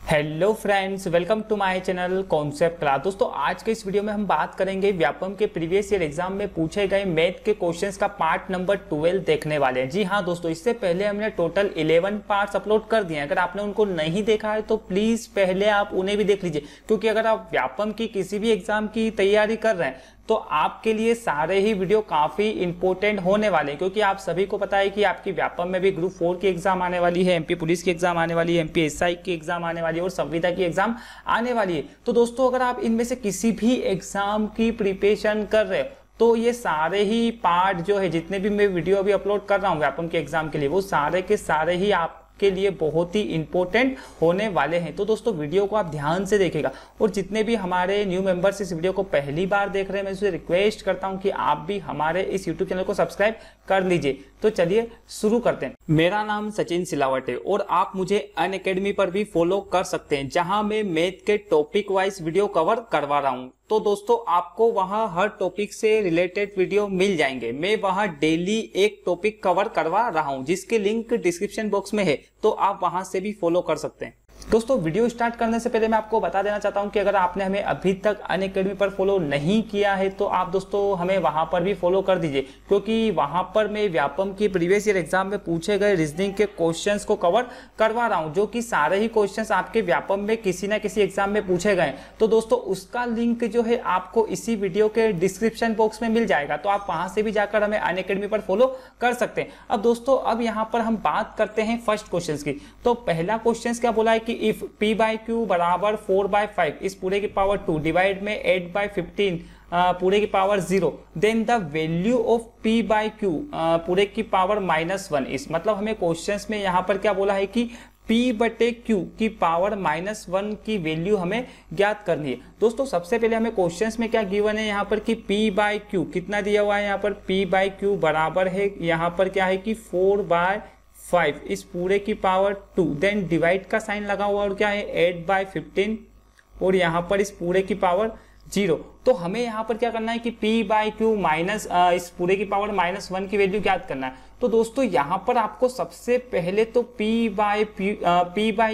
Hello friends, welcome to my channel concept class. दोस्तों आज के इस वीडियो में हम बात करेंगे व्यापम के प्रीवियस ईयर एग्जाम में पूछे गए मैथ के क्वेश्चंस का पार्ट नंबर 12 देखने वाले हैं। जी हाँ दोस्तों, इससे पहले हमने टोटल 11 पार्ट्स अपलोड कर दिए हैं। अगर आपने उनको नहीं देखा है तो प्लीज पहले आप उन्हें भी देख लीजिए, क्योंकि अगर आप व्यापम की किसी भी एग्जाम की तैयारी कर रहे हैं तो आपके लिए सारे ही वीडियो काफी इंपॉर्टेंट होने वाले हैं। क्योंकि आप सभी को पता है कि आपकी व्यापम में भी ग्रुप 4 की एग्जाम आने वाली है, एमपी पुलिस की एग्जाम आने वाली है, एमपी एसआई की एग्जाम आने वाली है और संविदा की एग्जाम आने वाली है। तो दोस्तों अगर आप इनमें से किसी भी एग्जाम की प्रिपरेशन कर रहे हो तो ये सारे ही पार्ट जो है, जितने भी मैं वीडियो अभी अपलोड कर रहा हूँ व्यापम के एग्जाम के लिए, वो सारे के सारे ही आप के लिए बहुत ही इंपॉर्टेंट होने वाले हैं। तो दोस्तों वीडियो को आप ध्यान से देखिएगा, और जितने भी हमारे न्यू मेंबर्स इस वीडियो को पहली बार देख रहे हैं, मैं उसे रिक्वेस्ट करता हूं कि आप भी हमारे इस यूट्यूब चैनल को सब्सक्राइब कर लीजिए। तो चलिए शुरू करते हैं। मेरा नाम सचिन सिलावट है और आप मुझे अनअकैडमी पर भी फॉलो कर सकते हैं, जहां मैं मैथ के टॉपिक वाइज वीडियो कवर करवा रहा हूं। तो दोस्तों आपको वहां हर टॉपिक से रिलेटेड वीडियो मिल जाएंगे। मैं वहां डेली एक टॉपिक कवर करवा रहा हूं, जिसके लिंक डिस्क्रिप्शन बॉक्स में है, तो आप वहां से भी फॉलो कर सकते हैं। दोस्तों वीडियो स्टार्ट करने से पहले मैं आपको बता देना चाहता हूं कि अगर आपने हमें अभी तक अनअकैडमी पर फॉलो नहीं किया है तो आप दोस्तों हमें वहां पर भी फॉलो कर दीजिए, क्योंकि वहां पर मैं व्यापम की प्रीवियस ईयर एग्जाम में पूछे गए रीजनिंग के क्वेश्चंस को कवर करवा रहा हूं, जो कि सारे ही क्वेश्चंस आपके व्यापम में किसी ना किसी एग्जाम में पूछे गए। तो दोस्तों उसका लिंक जो है आपको इसी वीडियो के डिस्क्रिप्शन बॉक्स में मिल जाएगा, तो आप वहां से भी जाकर हमें अनअकैडमी पर फॉलो कर सकते हैं। अब दोस्तों अब यहाँ पर हम बात करते हैं फर्स्ट क्वेश्चन की। तो पहला क्वेश्चन क्या बोला है कि इफ p बाई क्यू बराबर 4/5 इस पूरे की पावर 2 डिवाइड में 8/15 पूरे की power 0, then the value of p by q पूरे की पावर -1 इस, मतलब हमें क्वेश्चंस में यहाँ पर क्या बोला है कि p बटे q की पावर -1 की वैल्यू हमें ज्ञात करनी है। दोस्तों सबसे पहले हमें क्वेश्चंस में क्या गिवन है यहाँ पर कि p बाई क्यू कितना दिया हुआ है। यहाँ पर p बाई क्यू बराबर है, यहाँ पर क्या है कि 4/5 इस पूरे की पावर 2, देन डिवाइड का साइन लगा हुआ और क्या है 8/15 और यहाँ पर इस पूरे की पावर 0। तो हमें यहाँ पर क्या करना है कि p बाई क्यू माइनस इस पूरे की पावर -1 की वैल्यू ज्ञात करना है। तो दोस्तों यहाँ पर आपको सबसे पहले तो p बाई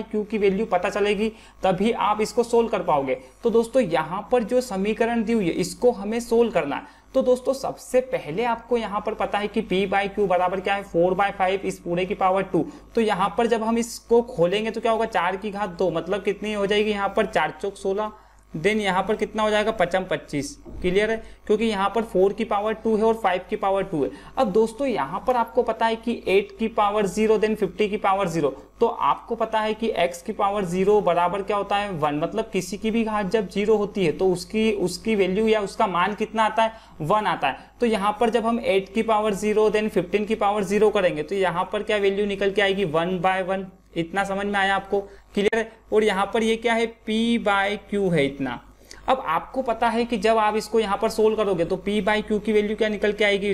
क्यू की वैल्यू पता चलेगी, तभी आप इसको सोल्व कर पाओगे। तो दोस्तों यहाँ पर जो समीकरण दी हुई है इसको हमें सोल्व करना है। तो दोस्तों सबसे पहले आपको यहाँ पर पता है कि p बाई क्यू बराबर क्या है 4/5 इस पूरे की पावर 2। तो यहाँ पर जब हम इसको खोलेंगे तो क्या होगा 4 की घात 2, मतलब कितनी हो जाएगी यहाँ पर 4 चौक 16, देन यहाँ पर कितना हो जाएगा 25। क्लियर है, क्योंकि यहाँ पर 4 की पावर 2 है और 5 की पावर 2 है। अब दोस्तों यहाँ पर आपको पता है कि 8 की पावर 0 देन 50 की पावर 0, तो आपको पता है कि x की पावर 0 बराबर क्या होता है 1, मतलब किसी की भी घात जब 0 होती है तो उसकी वैल्यू या उसका मान कितना आता है 1 आता है। तो यहाँ पर जब हम 8 की पावर 0 देन 15 की पावर 0 करेंगे तो यहाँ पर क्या वैल्यू निकल के आएगी 1/1। इतना समझ में आया आपको? क्लियर है। और यहाँ पर ये क्या है p बाई क्यू है इतना। अब आपको पता है कि जब आप इसको यहाँ पर सोल्व करोगे तो p बाई क्यू की वैल्यू क्या निकल के आएगी,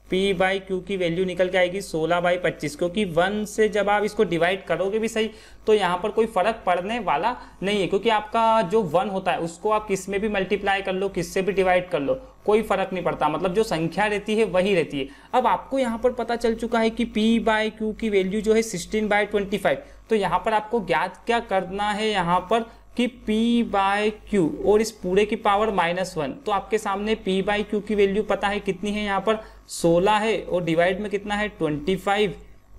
p बाई क्यू की वैल्यू निकल के आएगी 16/25, क्योंकि 1 से जब आप इसको डिवाइड करोगे भी सही तो यहाँ पर कोई फर्क पड़ने वाला नहीं है, क्योंकि आपका जो 1 होता है उसको आप किस में भी मल्टीप्लाई कर लो, किससे भी डिवाइड कर लो, कोई फर्क नहीं पड़ता, मतलब जो संख्या रहती है वही रहती है। अब आपको यहाँ पर पता चल चुका है कि p बाई क्यू की वैल्यू जो है 16/25। तो यहाँ पर आपको ज्ञात क्या करना है यहाँ पर कि p बाई क्यू और इस पूरे की पावर -1। तो आपके सामने p बाई क्यू की वैल्यू पता है कितनी है, यहाँ पर 16 है और डिवाइड में कितना है 25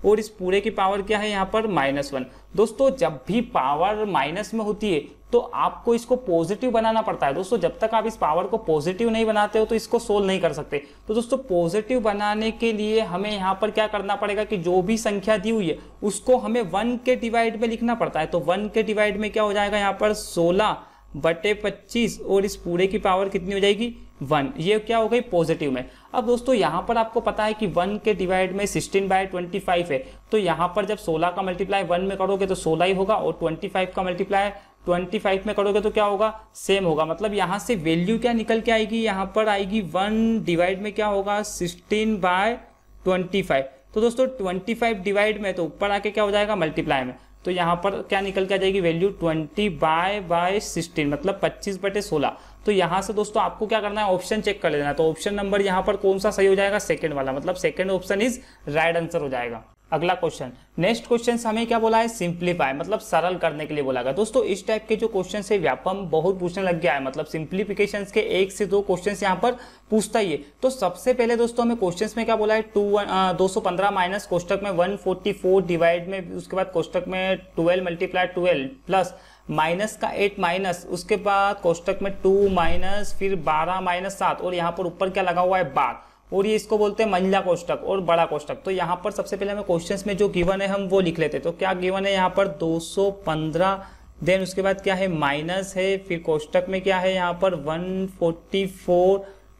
और इस पूरे की पावर क्या है यहाँ पर -1। दोस्तों जब भी पावर माइनस में होती है तो आपको इसको पॉजिटिव बनाना पड़ता है। दोस्तों जब तक आप इस पावर को पॉजिटिव नहीं बनाते हो तो इसको सोल्व नहीं कर सकते। तो दोस्तों पॉजिटिव बनाने के लिए हमें यहाँ पर क्या करना पड़ेगा कि जो भी संख्या दी हुई है उसको हमें 1 के डिवाइड में लिखना पड़ता है। तो 1 के डिवाइड में क्या हो जाएगा यहाँ पर 16/25 और इस पूरे की पावर कितनी हो जाएगी 1। ये क्या हो गई पॉजिटिव में। अब दोस्तों यहाँ पर आपको पता है कि 1 के डिवाइड में 16/25 है, तो यहाँ पर जब 16 का मल्टीप्लाई 1 में करोगे तो 16 ही होगा और 25 का मल्टीप्लाई 25 में करोगे तो क्या होगा सेम होगा। मतलब यहाँ से वैल्यू क्या निकल के आएगी, यहाँ पर आएगी 1 डिवाइड में क्या होगा 16/25। तो दोस्तों 25 डिवाइड में तो ऊपर आके क्या हो जाएगा मल्टीप्लाई में, तो यहाँ पर क्या निकल के आ जाएगी वैल्यू 20/16, मतलब 25/16। तो यहाँ से दोस्तों आपको क्या करना है ऑप्शन चेक कर लेना है। तो ऑप्शन नंबर यहाँ पर कौन सा सही हो जाएगा, सेकंड वाला, मतलब second option is right answer हो जाएगा। अगला क्वेश्चन, नेक्स्ट क्वेश्चन हमें क्या बोला है, सिंप्लीफाई मतलब सरल करने के लिए बोला गया। दोस्तों इस टाइप के जो क्वेश्चन है व्यापम बहुत पूछने लग गया है, मतलब सिंप्लीफिकेशन के 1 से 2 क्वेश्चन यहाँ पर पूछता ही है। तो सबसे पहले दोस्तों हमें क्वेश्चन में क्या बोला है, 215 माइनस कोष्टक में 144 डिवाइड में, उसके बाद कोष्टक में 12 मल्टीप्लाई 12 प्लस माइनस का 8 माइनस, उसके बाद कोष्टक में 2 माइनस फिर 12 माइनस 7 और यहाँ पर ऊपर क्या लगा हुआ है 12, और ये इसको बोलते हैं मंझला कोष्टक और बड़ा कोष्टक। तो यहाँ पर सबसे पहले हमें क्वेश्चंस में जो गिवन है हम वो लिख लेते हैं। तो क्या गिवन है यहाँ पर 215, देन उसके बाद क्या है माइनस है, फिर कोष्टक में क्या है यहाँ पर 144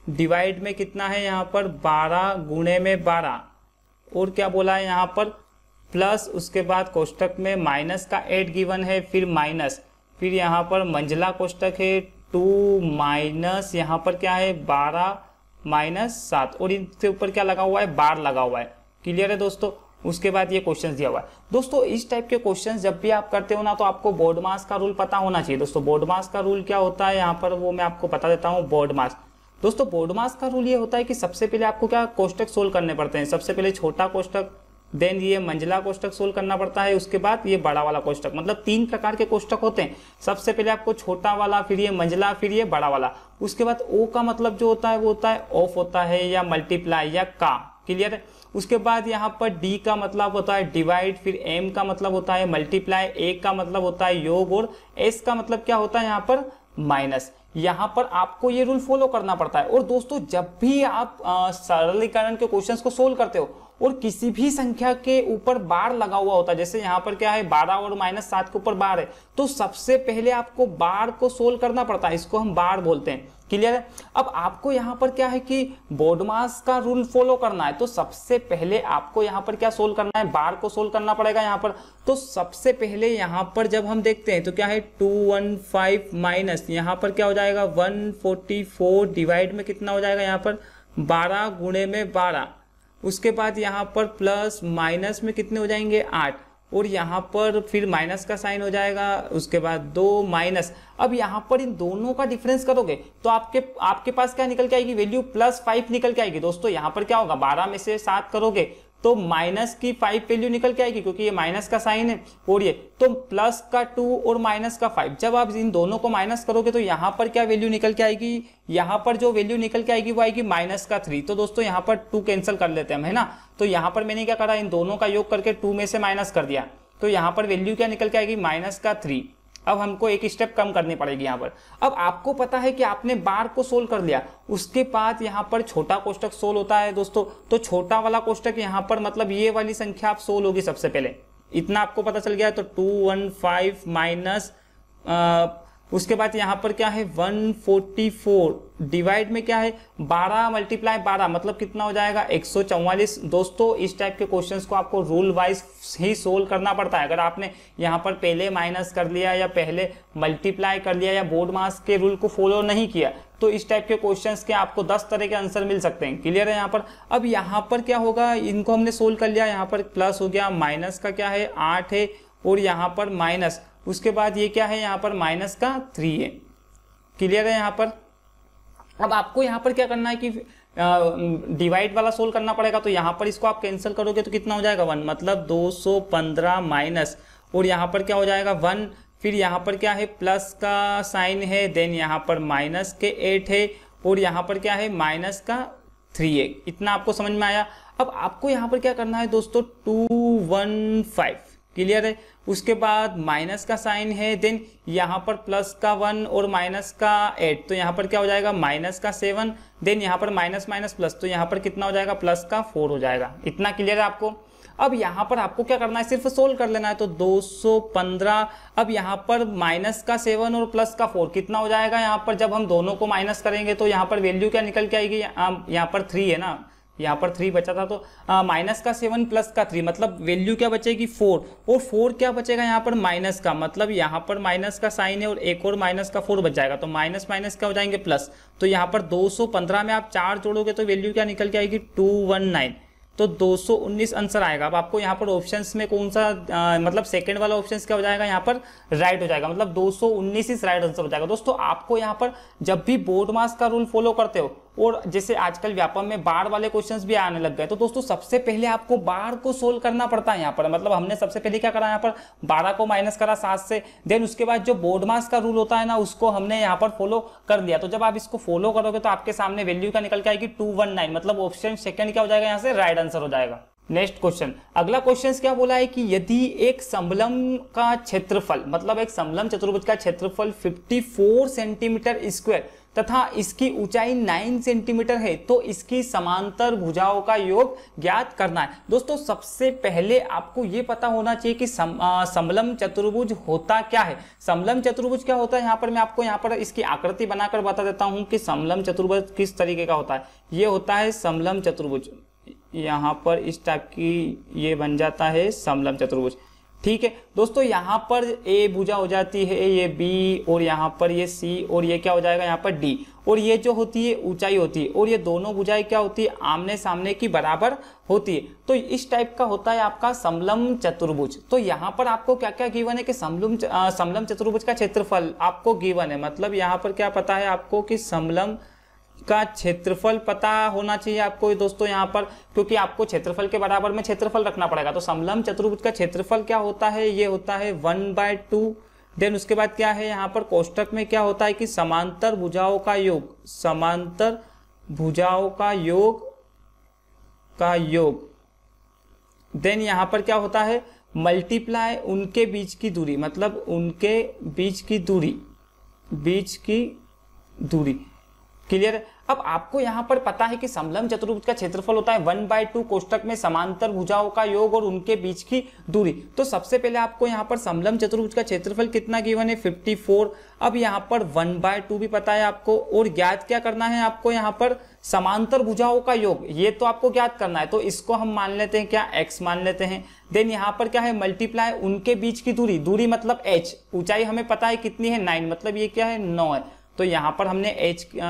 डिवाइड में कितना है यहाँ पर 12 गुणे में 12, और क्या बोला है यहाँ पर प्लस, उसके बाद कोष्टक में माइनस का 8 गिवन है, फिर माइनस, फिर यहाँ पर मंझला कोष्टक है 2 माइनस यहाँ पर क्या है 12 माइनस 7, और इनके ऊपर क्या लगा हुआ है 12 लगा हुआ है। क्लियर है दोस्तों। उसके बाद ये क्वेश्चन दिया हुआ है। दोस्तों इस टाइप के क्वेश्चन जब भी आप करते हो ना, तो आपको बोर्ड मास का रूल पता होना चाहिए। दोस्तों बोर्ड मास का रूल क्या होता है यहाँ पर वो मैं आपको बता देता हूँ। बोर्ड मास, दोस्तों बोर्ड मास का रूल ये होता है कि सबसे पहले आपको क्या कोष्टक सोल्व करने पड़ते हैं। सबसे पहले छोटा कोष्टक, देन ये मंझला कोष्टक सोल्व करना पड़ता है, उसके बाद ये बड़ा वाला कोष्टक। मतलब 3 प्रकार के कोष्टक होते हैं। सबसे पहले आपको छोटा वाला, फिर ये मंझला, फिर ये बड़ा वाला। उसके बाद ओ का मतलब जो होता है वो होता है ऑफ होता है या मल्टीप्लाई या का। क्लियर है। उसके बाद यहाँ पर डी का मतलब होता है डिवाइड, फिर एम का मतलब होता है मल्टीप्लाई, ए का मतलब होता है योग, और एस का मतलब क्या होता है यहाँ पर माइनस। यहाँ पर आपको ये रूल फॉलो करना पड़ता है। और दोस्तों जब भी आप सरलीकरण के क्वेश्चंस को सोल्व करते हो और किसी भी संख्या के ऊपर बार लगा हुआ होता है, जैसे यहाँ पर क्या है 12 और माइनस 7 के ऊपर बार है, तो सबसे पहले आपको बार को सोल्व करना पड़ता है। इसको हम बार बोलते हैं। क्लियर है। अब आपको यहाँ पर क्या है कि बोर्ड मास का रूल फॉलो करना है, तो सबसे पहले आपको यहाँ पर क्या सोल्व करना है, बार को सोल्व करना पड़ेगा यहाँ पर। तो सबसे पहले यहाँ पर जब हम देखते हैं तो क्या है 215 माइनस यहाँ पर क्या हो जाएगा 144 डिवाइड में कितना हो जाएगा यहाँ पर 12 गुणे में 12, उसके बाद यहाँ पर प्लस माइनस में कितने हो जाएंगे 8, और यहाँ पर फिर माइनस का साइन हो जाएगा, उसके बाद 2 माइनस। अब यहाँ पर इन दोनों का डिफरेंस करोगे तो आपके पास क्या निकल के आएगी, वैल्यू +5 निकल के आएगी। दोस्तों यहाँ पर क्या होगा 12 में से 7 करोगे तो माइनस की 5 वैल्यू निकल के आएगी, क्योंकि ये माइनस का साइन है, और ये तो प्लस का 2 और माइनस का 5। जब आप इन दोनों को माइनस करोगे तो यहाँ पर क्या वैल्यू निकल के आएगी, यहाँ पर जो वैल्यू निकल के आएगी वो आएगी माइनस का 3। तो दोस्तों यहाँ पर 2 कैंसिल कर लेते हैं हम, है ना। तो यहाँ पर मैंने क्या करा, इन दोनों का योग करके 2 में से माइनस कर दिया, तो यहाँ पर वैल्यू क्या निकल के आएगी माइनस का 3। अब हमको एक स्टेप कम करनी पड़ेगी यहाँ पर। अब आपको पता है कि आपने बार को सोल्व कर लिया, उसके बाद यहाँ पर छोटा कोष्टक सोल्व होता है दोस्तों। तो छोटा वाला कोष्टक यहाँ पर मतलब ये वाली संख्या आप सोल्व होगी सबसे पहले, इतना आपको पता चल गया। तो 215 माइनस उसके बाद यहाँ पर क्या है 144 डिवाइड में क्या है 12 मल्टीप्लाई 12 मतलब कितना हो जाएगा 144। दोस्तों इस टाइप के क्वेश्चंस को आपको रूल वाइज ही सोल्व करना पड़ता है। अगर आपने यहाँ पर पहले माइनस कर लिया या पहले मल्टीप्लाई कर लिया या बोर्ड मास के रूल को फॉलो नहीं किया तो इस टाइप के क्वेश्चंस के आपको 10 तरह के आंसर मिल सकते हैं। क्लियर है यहाँ पर। अब यहाँ पर क्या होगा, इनको हमने सोल्व कर लिया, यहाँ पर प्लस हो गया, माइनस का क्या है 8 है, और यहाँ पर माइनस, उसके बाद ये क्या है यहाँ पर माइनस का 3 है। क्लियर है यहाँ पर। अब आपको यहाँ पर क्या करना है कि डिवाइड वाला सोल्व करना पड़ेगा। तो यहाँ पर इसको आप कैंसिल करोगे तो कितना हो जाएगा 1, मतलब 215 माइनस, और यहाँ पर क्या हो जाएगा 1, फिर यहाँ पर क्या है प्लस का साइन है, देन यहाँ पर माइनस के 8 है, और यहाँ पर क्या है माइनस का 3 है। इतना आपको समझ में आया। अब आपको यहाँ पर क्या करना है दोस्तों 215। क्लियर है। उसके बाद माइनस का साइन है, देन यहाँ पर प्लस का 1 और माइनस का 8, तो यहाँ पर क्या हो जाएगा माइनस का 7, देन यहाँ पर माइनस माइनस प्लस, तो यहाँ पर कितना हो जाएगा प्लस का 4 हो जाएगा। इतना क्लियर है आपको। अब यहाँ पर आपको क्या करना है, सिर्फ सोल्व कर लेना है। तो 215, अब यहाँ पर माइनस का 7 और प्लस का 4 कितना हो जाएगा, यहाँ पर जब हम दोनों को माइनस करेंगे तो यहाँ पर वैल्यू क्या निकल के आएगी, यहाँ पर 3 है ना, यहाँ पर 3 बचा था, तो माइनस का 7 प्लस का 3 मतलब वैल्यू क्या बचेगी 4, और 4 क्या बचेगा यहाँ पर माइनस का, मतलब यहाँ पर माइनस का साइन है और एक और माइनस का 4 बच जाएगा, तो माइनस माइनस क्या हो जाएंगे प्लस। तो यहाँ पर 215 में आप 4 जोड़ोगे तो वैल्यू क्या निकल के आएगी 219, तो 219 आंसर आएगा। अब आपको यहाँ पर ऑप्शंस में कौन सा मतलब सेकंड वाला ऑप्शंस क्या हो जाएगा, यहाँ पर राइट हो जाएगा, मतलब 219 इस राइट आंसर हो जाएगा। दोस्तों आपको यहाँ पर जब भी बोर्ड मास का रूल फॉलो करते हो और जैसे आजकल व्यापम में बार वाले क्वेश्चंस भी आने लग गए। तो दोस्तों सबसे पहले आपको बार को सोल्व करना पड़ता है यहाँ पर, मतलब हमने सबसे पहले क्या करा यहाँ पर 12 को माइनस करा 7 से, देन उसके बाद जो बोर्ड मास का रूल होता है ना उसको हमने यहाँ पर फॉलो कर लिया। तो जब आप इसको फॉलो करोगे तो आपके सामने वैल्यू का निकल के आएगी 219, मतलब ऑप्शन सेकंड क्या हो जाएगा यहाँ से राइट आंसर हो जाएगा। नेक्स्ट क्वेश्चन, अगला क्वेश्चन क्या बोला है कि यदि एक समलम का क्षेत्रफल, मतलब एक समलम चतुर्भुज का क्षेत्रफल 54 सेंटीमीटर स्क्वायर तथा इसकी ऊंचाई 9 सेंटीमीटर है तो इसकी समांतर भुजाओं का योग ज्ञात करना है। दोस्तों सबसे पहले आपको यह पता होना चाहिए कि समलम चतुर्भुज होता क्या है। समलम चतुर्भुज क्या होता है, यहाँ पर मैं आपको यहाँ पर इसकी आकृति बनाकर बता देता हूं कि समलम चतुर्भुज किस तरीके का होता है। ये होता है समलम चतुर्भुज, यहाँ पर इस टाइप की ये बन जाता है समलम चतुर्भुज। ठीक है दोस्तों, यहाँ पर ए भुजा हो जाती है ये बी, और यहाँ पर ये सी, और ये क्या हो जाएगा यहाँ पर डी, और ये जो होती है ऊंचाई होती है, और ये दोनों भुजाएं क्या होती है आमने सामने की बराबर होती है। तो इस टाइप का होता है आपका समलम चतुर्भुज। तो यहाँ पर आपको क्या क्या गिवन है कि समलम चतुर्भुज का क्षेत्रफल आपको गिवन है, मतलब यहाँ पर क्या पता है आपको कि समलम का क्षेत्रफल पता होना चाहिए आपको दोस्तों यहाँ पर, क्योंकि आपको क्षेत्रफल के बराबर में क्षेत्रफल रखना पड़ेगा। तो समलम चतुर्भुज का क्षेत्रफल क्या होता है, ये होता है 1/2। देन उसके बाद क्या है यहाँ पर कोष्टक में क्या होता है कि समांतर भुजाओं का योग, समांतर भुजाओं का योग। देन यहाँ पर क्या होता है मल्टीप्लाई उनके बीच की दूरी, मतलब उनके बीच की दूरी। क्लियर। अब आपको यहां पर पता है कि समलम चतुर्भुज का क्षेत्रफल होता है 1/2 कोष्टक में समांतर भुजाओं का योग और उनके बीच की दूरी। तो सबसे पहले आपको यहां पर समलम चतुर्भुज का क्षेत्रफल कितना गिवन है 54। अब यहां पर 1/2 भी पता है आपको, और ज्ञात क्या करना है आपको यहां पर समांतर भुजाओं का योग, ये तो आपको ज्ञात करना है। तो इसको हम मान लेते हैं क्या x मान लेते हैं। देन यहाँ पर क्या है मल्टीप्लाई उनके बीच की दूरी मतलब h, ऊंचाई हमें पता है कितनी है 9, मतलब ये क्या है 9 है। तो यहाँ पर हमने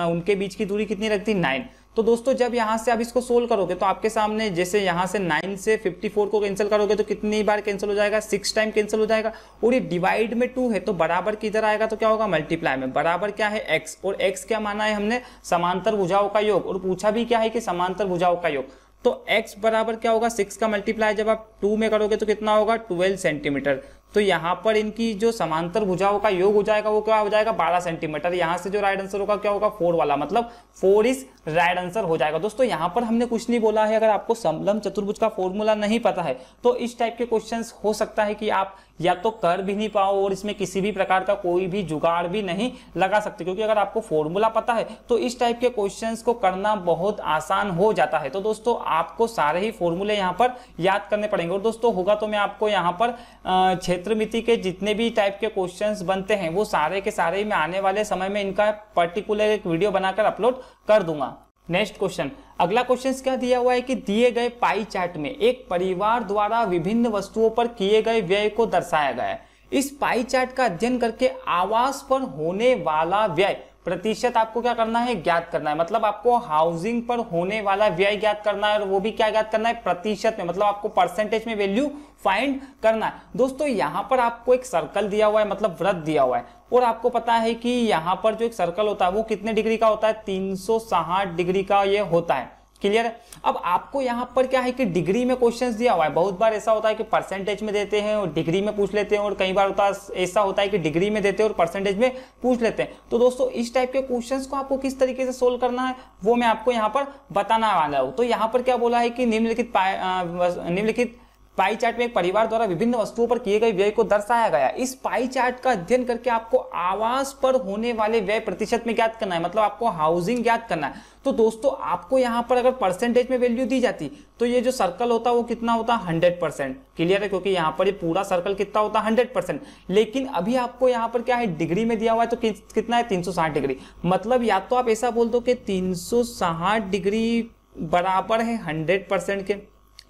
उनके बीच की दूरी कितनी रख दी 9। तो दोस्तों जब यहाँ से आप इसको सोल्व करोगे तो आपके सामने जैसे यहाँ से 9 से 54 को कैंसिल करोगे तो कितनी बार कैंसिल हो जाएगा 6 टाइम कैंसिल हो जाएगा, और ये डिवाइड में 2 है तो बराबर किधर आएगा तो क्या होगा मल्टीप्लाई में, बराबर क्या है x, और x क्या माना है हमने समांतर भुजाओं का योग, और पूछा भी क्या है कि समांतर भुजाओं का योग। तो x बराबर क्या होगा 6 का मल्टीप्लाई जब आप 2 में करोगे तो कितना होगा 12 सेंटीमीटर। तो यहाँ पर इनकी जो समांतर भुजाओं का योग हो जाएगा वो क्या हो जाएगा 12 सेंटीमीटर। यहाँ से जो राइट आंसर होगा क्या होगा 4 वाला, मतलब 4 इज राइट आंसर हो जाएगा। दोस्तों यहाँ पर हमने कुछ नहीं बोला है, अगर आपको समलम चतुर्भुज का फॉर्मूला नहीं पता है तो इस टाइप के क्वेश्चंस हो सकता है कि आप या तो कर भी नहीं पाओ और इसमें किसी भी प्रकार का कोई भी जुगाड़ भी नहीं लगा सकते, क्योंकि अगर आपको फॉर्मूला पता है तो इस टाइप के क्वेश्चंस को करना बहुत आसान हो जाता है। तो दोस्तों आपको सारे ही फॉर्मूले यहाँ पर याद करने पड़ेंगे, और दोस्तों होगा तो मैं आपको यहाँ पर क्षेत्रमिति के जितने भी टाइप के क्वेश्चंस बनते हैं वो सारे के सारे मैं आने वाले समय में इनका पर्टिकुलर एक वीडियो बनाकर अपलोड कर दूंगा। नेक्स्ट क्वेश्चन, अगला क्वेश्चन क्या दिया हुआ है कि दिए गए पाई चार्ट में एक परिवार द्वारा विभिन्न वस्तुओं पर किए गए व्यय को दर्शाया गया है। इस पाई चार्ट का अध्ययन करके आवास पर होने वाला व्यय प्रतिशत आपको क्या करना है ज्ञात करना है, मतलब आपको हाउसिंग पर होने वाला व्यय ज्ञात करना है, और वो भी क्या ज्ञात करना है प्रतिशत में, मतलब आपको परसेंटेज में वैल्यू फाइंड करना है। दोस्तों यहाँ पर आपको एक सर्कल दिया हुआ है, मतलब वृत्त दिया हुआ है, और आपको पता है कि यहाँ पर जो एक सर्कल होता है वो कितने डिग्री का होता है 360 डिग्री का ये होता है। क्लियर है। अब आपको यहाँ पर क्या है कि डिग्री में क्वेश्चंस दिया हुआ है, बहुत बार ऐसा होता है कि परसेंटेज में देते हैं और डिग्री में पूछ लेते हैं, और कई बार होता है ऐसा होता है कि डिग्री में देते हैं और परसेंटेज में पूछ लेते हैं। तो दोस्तों इस टाइप के क्वेश्चंस को आपको किस तरीके से सोल्व करना है वो मैं आपको यहाँ पर बताना वाला हूँ। तो यहाँ पर क्या बोला है कि निम्नलिखित पाई चार्ट में एक परिवार द्वारा विभिन्न वस्तुओं पर किए गए व्यय को दर्शाया गया। इस पाई चार्ट का अध्ययन करके आपको आवास पर होने वाले व्यय प्रतिशत में ज्ञात करना है, मतलब आपको हाउसिंग ज्ञात करना है। तो दोस्तों आपको यहाँ पर अगर परसेंटेज में वैल्यू दी जाती तो ये जो सर्कल होता है वो कितना होता 100%। क्लियर है, क्योंकि यहाँ पर ये पूरा सर्कल कितना होता 100%। लेकिन अभी आपको यहाँ पर क्या है डिग्री में दिया हुआ है तो कितना है 360 डिग्री, मतलब या तो आप ऐसा बोल दो कि 360 डिग्री बराबर है 100% के,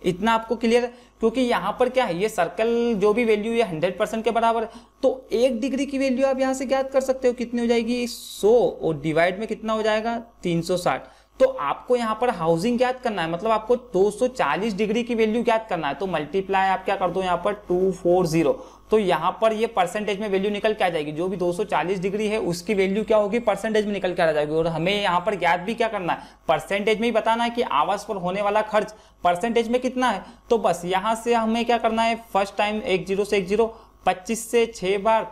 इतना आपको क्लियर है। क्योंकि यहाँ पर क्या है ये सर्कल जो भी वैल्यू है 100% के बराबर है, तो 1 डिग्री की वैल्यू आप यहाँ से ज्ञात कर सकते हो कितनी हो जाएगी 100, और डिवाइड में कितना हो जाएगा 360। तो आपको यहाँ पर हाउसिंग ज्ञात करना है, मतलब आपको 240 डिग्री की वैल्यू ज्ञात करना है। तो मल्टीप्लाई आप क्या कर दो यहाँ पर 240, तो यहाँ पर ये परसेंटेज में वैल्यू निकल के आ जाएगी। जो भी 240 डिग्री है उसकी वैल्यू क्या होगी, परसेंटेज में निकल के आ जाएगी। और हमें यहाँ पर ज्ञात भी क्या करना है, परसेंटेज में ही बताना है कि आवास पर होने वाला खर्च परसेंटेज में कितना है। तो बस यहाँ से हमें क्या करना है, फर्स्ट टाइम 10 से 10, 25 से 6 बार,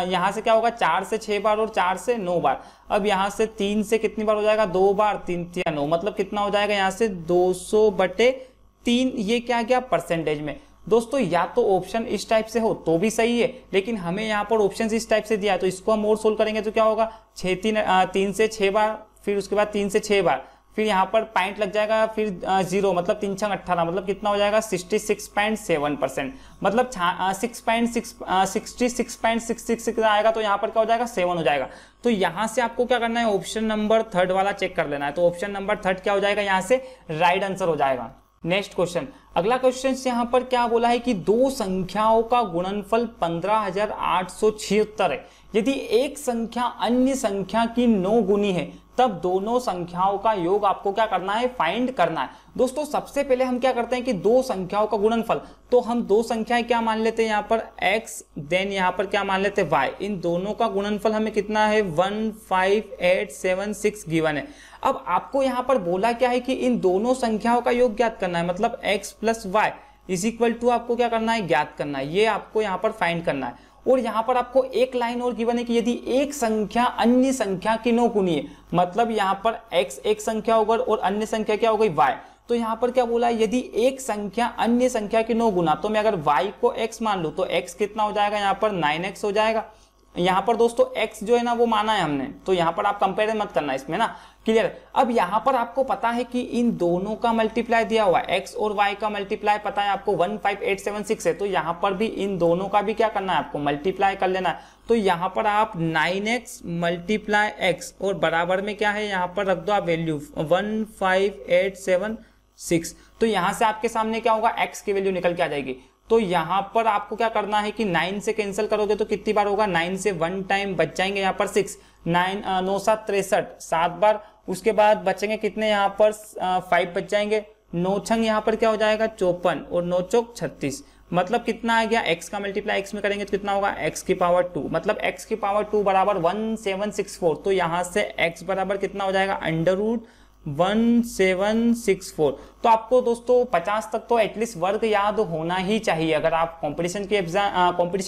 यहाँ से क्या होगा 4 से 6 बार और 4 से 9 बार। अब यहाँ से 3 से कितनी बार हो जाएगा, 2 बार, 3 या 9, मतलब कितना हो जाएगा यहाँ से 200/3। ये क्या गया परसेंटेज में। दोस्तों या तो ऑप्शन इस टाइप से हो तो भी सही है, लेकिन हमें यहाँ पर ऑप्शन इस टाइप से दिया है, तो इसको हम और सोल्व करेंगे तो क्या होगा 3 से 6 बार, फिर उसके बाद 3 से 6 बार, फिर यहाँ पर पॉइंट लग जाएगा, फिर 0, मतलब 3 6 18, मतलब कितना हो जाएगा 66.7%, मतलब 66.66 आएगा, तो यहाँ पर क्या हो जाएगा 7 हो जाएगा। तो यहाँ से आपको क्या करना है, ऑप्शन नंबर 3 वाला चेक कर लेना है। तो ऑप्शन नंबर 3 क्या हो जाएगा, यहाँ से राइट आंसर हो जाएगा। नेक्स्ट क्वेश्चन, अगला क्वेश्चन यहाँ पर क्या बोला है कि दो संख्याओं का गुणनफल 15,876 है। यदि एक संख्या अन्य संख्या की 9 गुनी है तब दोनों संख्याओं का योग आपको क्या करना है, फाइंड करना है। दोस्तों सबसे पहले हम क्या करते हैं कि दो संख्याओं का गुणनफल, तो हम दो संख्याएं क्या मान लेते हैं यहाँ पर x, देन यहाँ पर क्या मान लेते हैं y। इन दोनों का गुणनफल हमें कितना है 15876 गिवन है। अब आपको यहाँ पर बोला क्या है कि इन दोनों संख्याओं का योग ज्ञात करना है, मतलब x + y is equal to आपको क्या करना है, ज्ञात करना है। ये आपको यहाँ पर फाइंड करना है। और यहाँ पर आपको एक लाइन और गिवन है कि यदि एक संख्या अन्य संख्या की 9 गुनी है, मतलब यहाँ पर x एक संख्या होगा और अन्य संख्या क्या हो गई y। तो यहाँ पर क्या बोला है, यदि एक संख्या अन्य संख्या की 9 गुना, तो मैं अगर y को x मान लूं तो x कितना हो जाएगा, यहाँ पर 9x हो जाएगा। यहाँ पर दोस्तों x जो है ना वो माना है हमने, तो यहाँ पर आप कंपेयर मत करना इसमें ना, क्लियर। अब यहाँ पर आपको पता है कि इन दोनों का मल्टीप्लाई दिया हुआ है, x और y का मल्टीप्लाई पता है आपको 15876 है। तो यहाँ पर भी इन दोनों का भी क्या करना है, आपको मल्टीप्लाई कर लेना है। तो यहाँ पर आप 9x × x और बराबर में क्या है, यहाँ पर रख दो आप वैल्यू 15876। तो यहाँ से आपके सामने क्या होगा, x की वैल्यू निकल के आ जाएगी। तो यहाँ पर आपको क्या करना है कि 9 से कैंसिल करोगे तो कितनी बार होगा, 9 से 1 टाइम बच जाएंगे यहाँ पर 6, 9 7 63, 7 बार। उसके बाद बचेंगे कितने यहाँ पर 5 बच जाएंगे, 9 छंग यहाँ पर क्या हो जाएगा 54 और 9 चौक 36, मतलब कितना आ गया, x का मल्टीप्लाई x में करेंगे तो कितना होगा x⁻², मतलब x⁻² बराबर 1764। तो यहाँ से x बराबर कितना हो जाएगा, √1764। तो आपको दोस्तों 50 तक तो एटलीस्ट वर्ग याद होना ही चाहिए। अगर आप कंपटीशन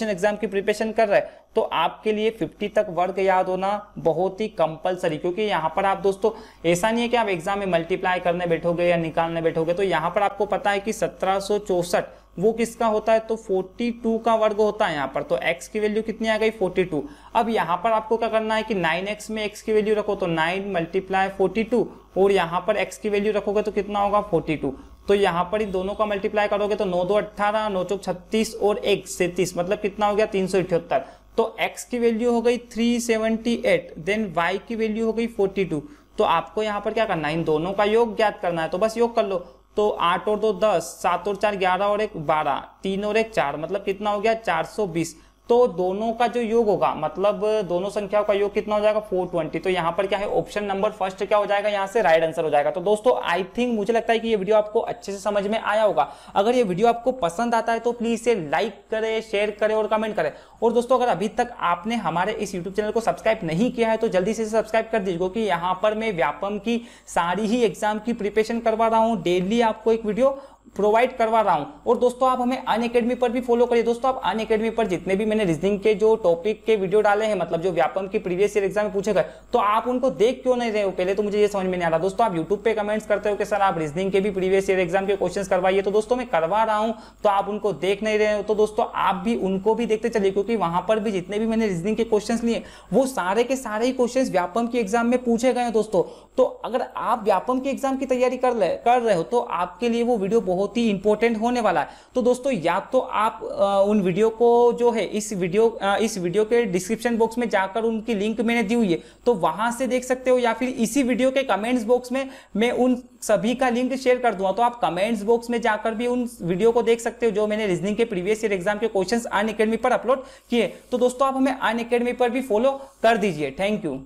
एग्जाम की प्रिपरेशन कर रहे हैं तो आपके लिए 50 तक वर्ग याद होना बहुत ही कंपलसरी, क्योंकि यहाँ पर आप दोस्तों ऐसा नहीं है कि आप एग्जाम में मल्टीप्लाई करने बैठोगे या निकालने बैठोगे। तो यहाँ पर आपको पता है कि 1764 वो किसका होता है, तो 42 का वर्ग होता है यहाँ पर। तो x की वैल्यू कितनी आ गई 42। अब यहाँ पर आपको क्या करना है कि 9x में x की वैल्यू रखो, तो 9 × 42 और यहाँ पर x की वैल्यू रखोगे तो कितना होगा 42। तो यहाँ पर इन दोनों का मल्टीप्लाई करोगे तो 9 2 18, 9 चौक 36 और 1 37, मतलब कितना हो गया 378। तो x की वैल्यू हो गई 378, देन y की वैल्यू हो गई 42। तो आपको यहाँ पर क्या करना है, इन दोनों का योग ज्ञात करना है। तो बस योग कर लो, तो 8 और 2 10, 7 और 4 11 और 1 12, 3 और 1 4, मतलब कितना हो गया 420। तो दोनों का जो योग होगा, मतलब दोनों संख्याओं का योग कितना हो जाएगा 420। तो यहाँ पर क्या है, ऑप्शन नंबर फर्स्ट क्या हो जाएगा, यहाँ से राइट आंसर हो जाएगा। तो दोस्तों आई थिंक मुझे लगता है कि ये वीडियो आपको अच्छे से समझ में आया होगा। अगर ये वीडियो आपको पसंद आता है तो प्लीज इसे लाइक करें, शेयर करें और कमेंट करें। और दोस्तों अगर अभी तक आपने हमारे इस यूट्यूब चैनल को सब्सक्राइब नहीं किया है तो जल्दी से सब्सक्राइब कर दीजिए, क्योंकि यहाँ पर मैं व्यापम की सारी ही एग्जाम की प्रिपरेशन करवा रहा हूँ। डेली आपको एक वीडियो प्रोवाइड करवा रहा हूं। और दोस्तों आप हमें अनअकैडमी पर भी फॉलो करिए। दोस्तों आप अनअकैडमी पर जितने भी मैंने रीजनिंग के जो टॉपिक के वीडियो डाले हैं, मतलब जो व्यापम की प्रीवियस ईयर एग्जाम में पूछे गए, तो आप उनको देख क्यों नहीं रहे हो, पहले तो मुझे ये समझ में नहीं आ रहा। दोस्तों आप यूट्यूब पे कमेंट्स करते हो कि सर आप रीजनिंग के भी प्रीवियस ईयर एग्जाम के क्वेश्चंस करवाइए, तो दोस्तों मैं करवा रहा हूं, तो आप उनको देख नहीं रहे हो। तो दोस्तों आप भी उनको भी देखते चलिए, क्योंकि वहां पर भी जितने भी मैंने रीजनिंग के क्वेश्चंस लिए वो सारे के सारे ही क्वेश्चंस व्यापम की एग्जाम में पूछे गए हैं दोस्तों। तो अगर आप व्यापम की एग्जाम की तैयारी कर रहे हो तो आपके लिए वो वीडियो बहुत ही इंपॉर्टेंट होने वाला है। तो दोस्तों या तो आप उन वीडियो को जो है इस वीडियो के डिस्क्रिप्शन बॉक्स में जाकर उनकी लिंक मैंने दी हुई है तो वहां से देख सकते हो, या फिर इसी वीडियो के कमेंट्स बॉक्स में मैं उन सभी का लिंक शेयर कर दूंगा, तो आप कमेंट्स बॉक्स में जाकर भी उन वीडियो को देख सकते हो जो मैंने रीजनिंग के प्रीवियस ईयर एग्जाम के क्वेश्चंस अनअकैडमी पर अपलोड किए। तो दोस्तों आप हमें अनअकैडमी पर भी फॉलो कर दीजिए। Thank you.